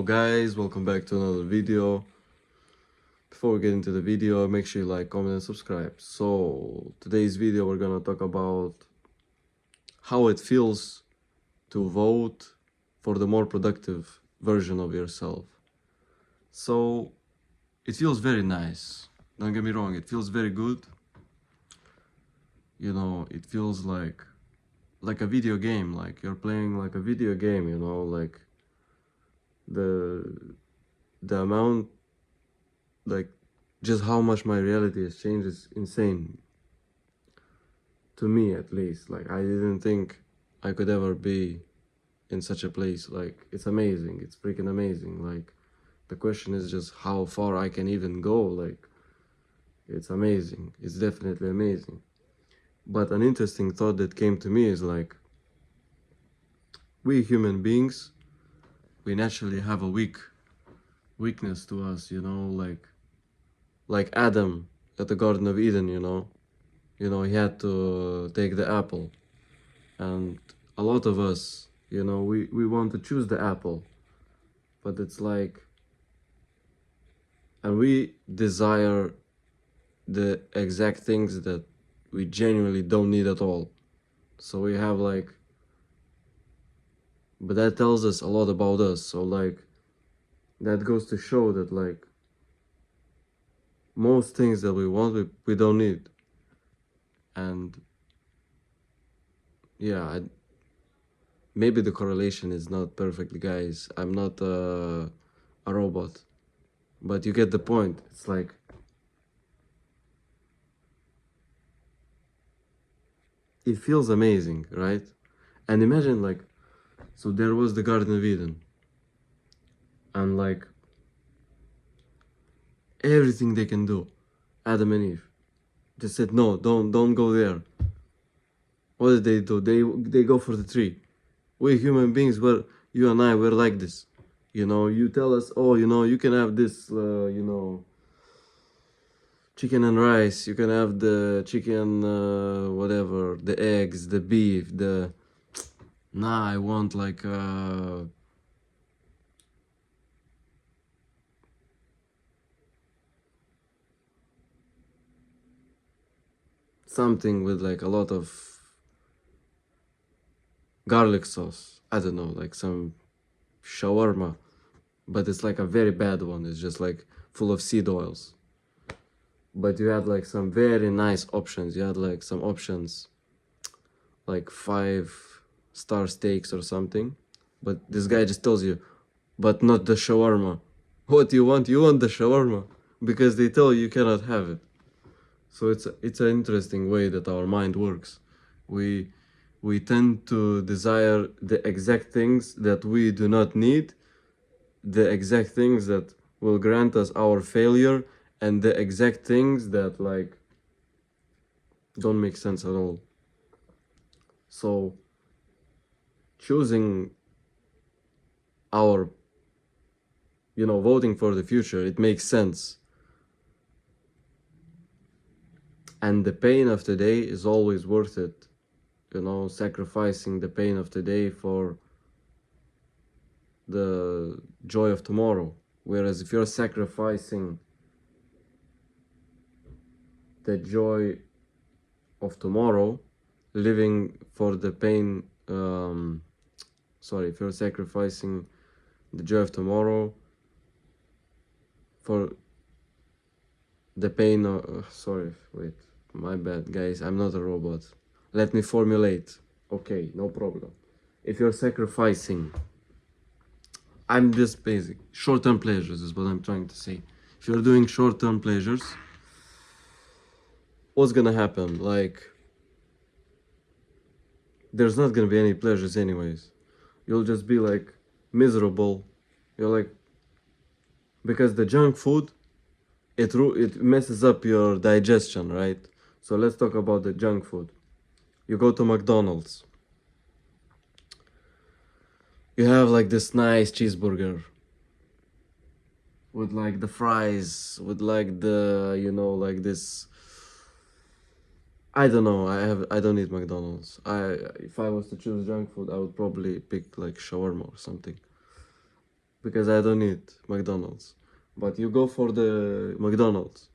Hello guys, welcome back to another video. Before we get into the video, make sure you like, comment and subscribe. So today's video we're gonna talk about how it feels to vote for the more productive version of yourself. So it feels very nice, don't get me wrong, it feels very good. You know, it feels like a video game, like you're playing like a video game, you know, like the amount, like just how much my reality has changed is insane, to me at least. Like I didn't think I could ever be in such a place. Like it's amazing, it's freaking amazing. Like the question is just how far I can even go. Like it's amazing, it's definitely amazing. But an interesting thought that came to me is like, we human beings, we naturally have a weakness to us, you know, like Adam at the Garden of Eden, you know, he had to take the apple. And a lot of us, you know, we want to choose the apple, but it's like, and we desire the exact things that we genuinely don't need at all. So we have like, but that tells us a lot about us. So like, that goes to show that like, most things that we want, we don't need. And yeah, maybe the correlation is not perfect, guys. I'm not a robot, but you get the point. It's like, it feels amazing, right? And imagine like, so there was the Garden of Eden, and like everything they can do, Adam and Eve, they said no, don't go there. What did they do? They go for the tree. We human beings, you and I, we're like this. You know, you tell us, oh, you know, you can have this, you know, chicken and rice. You can have the chicken, whatever, the eggs, the beef, the. Nah, I want like something with like a lot of garlic sauce. I don't know, like some shawarma, but it's like a very bad one. It's just like full of seed oils. But you had like some very nice options. You had like some options, like 5-star steaks or something. But this guy just tells you, but not the shawarma. What do you want? You want the shawarma because they tell you cannot have it. So it's an interesting way that our mind works. We tend to desire the exact things that we do not need, the exact things that will grant us our failure, and the exact things that like don't make sense at all. So choosing our, you know, voting for the future, it makes sense. And the pain of today is always worth it, you know, sacrificing the pain of today for the joy of tomorrow. Whereas if you're sacrificing the joy of tomorrow, living for the pain, if you're sacrificing the joy of tomorrow for the pain of, wait, my bad, guys, I'm not a robot. Let me formulate. Okay, no problem. If you're sacrificing, I'm just basic, short-term pleasures is what I'm trying to say. If you're doing short-term pleasures, what's gonna happen? Like, there's not gonna be any pleasures anyways. You'll just be like miserable. You're like, because the junk food, it messes up your digestion, right? So let's talk about the junk food. You go to McDonald's, you have like this nice cheeseburger with like the fries, with like the, you know, like this, I don't know, I don't eat McDonald's. If I was to choose junk food, I would probably pick like shawarma or something. because I don't eat McDonald's. But you go for the McDonald's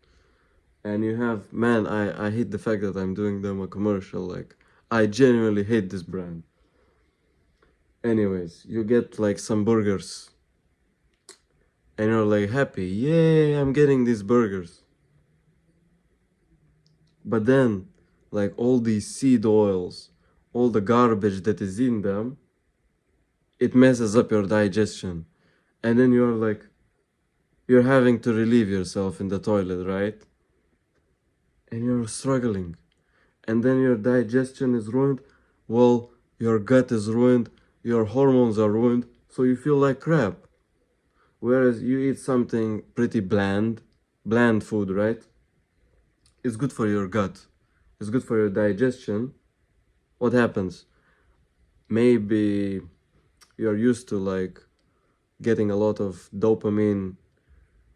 and you have, man, I hate the fact that I'm doing them a commercial. Like, I genuinely hate this brand. Anyways, you get like some burgers and you're like happy, yay, I'm getting these burgers. But then, like all these seed oils, all the garbage that is in them, it messes up your digestion. And then you're having to relieve yourself in the toilet, right? And you're struggling. And then your digestion is ruined. Well, your gut is ruined, your hormones are ruined, so you feel like crap. Whereas you eat something pretty bland food, right? It's good for your gut, it's good for your digestion. What happens? Maybe you're used to like getting a lot of dopamine,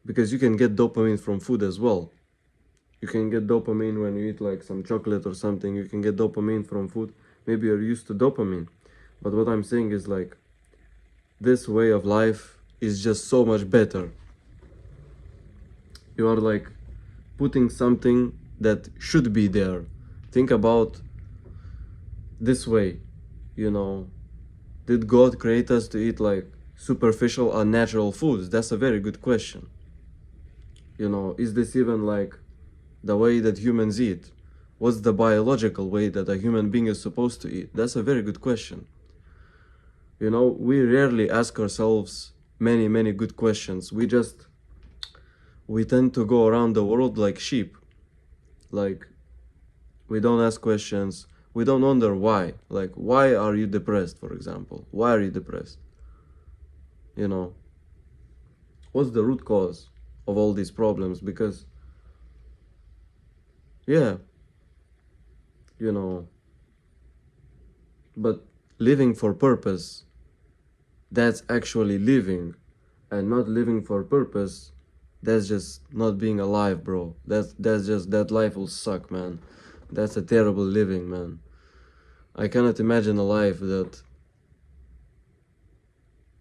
because you can get dopamine from food as well. You can get dopamine when you eat like some chocolate or something. You can get dopamine from food. Maybe you're used to dopamine. But what I'm saying is like this way of life is just so much better. You are like putting something that should be there. Think about this way, you know, did God create us to eat like superficial, unnatural foods? That's a very good question. You know, is this even like the way that humans eat? What's the biological way that a human being is supposed to eat? That's a very good question. You know, we rarely ask ourselves many good questions. We tend to go around the world like sheep. Like, we don't ask questions. We don't wonder why. Like, why are you depressed, for example? Why are you depressed? You know, what's the root cause of all these problems? Because, yeah, you know, but living for purpose, that's actually living. And not living for purpose, that's just not being alive, bro. That's just, that life will suck, man. That's a terrible living, man. I cannot imagine a life that,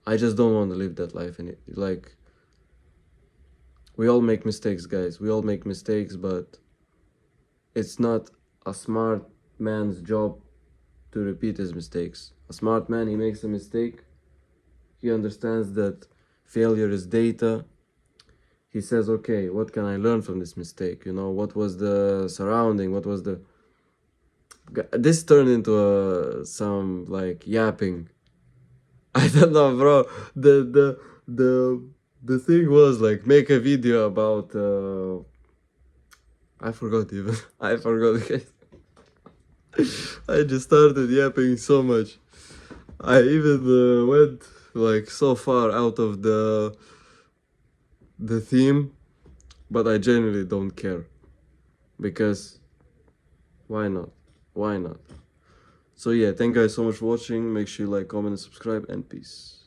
I just don't want to live that life in it. Like, we all make mistakes, guys. We all make mistakes, but it's not a smart man's job to repeat his mistakes. A smart man, he makes a mistake, he understands that failure is data. He says, okay, what can I learn from this mistake? You know, what was the surrounding? What was the... This turned into some like yapping. I don't know, bro. The thing was like make a video about I forgot even. I forgot, guys. I just started yapping so much. I even went like so far out of the theme, but I genuinely don't care, because why not? Why not? So yeah, thank you guys so much for watching. Make sure you like, comment, and subscribe, and peace.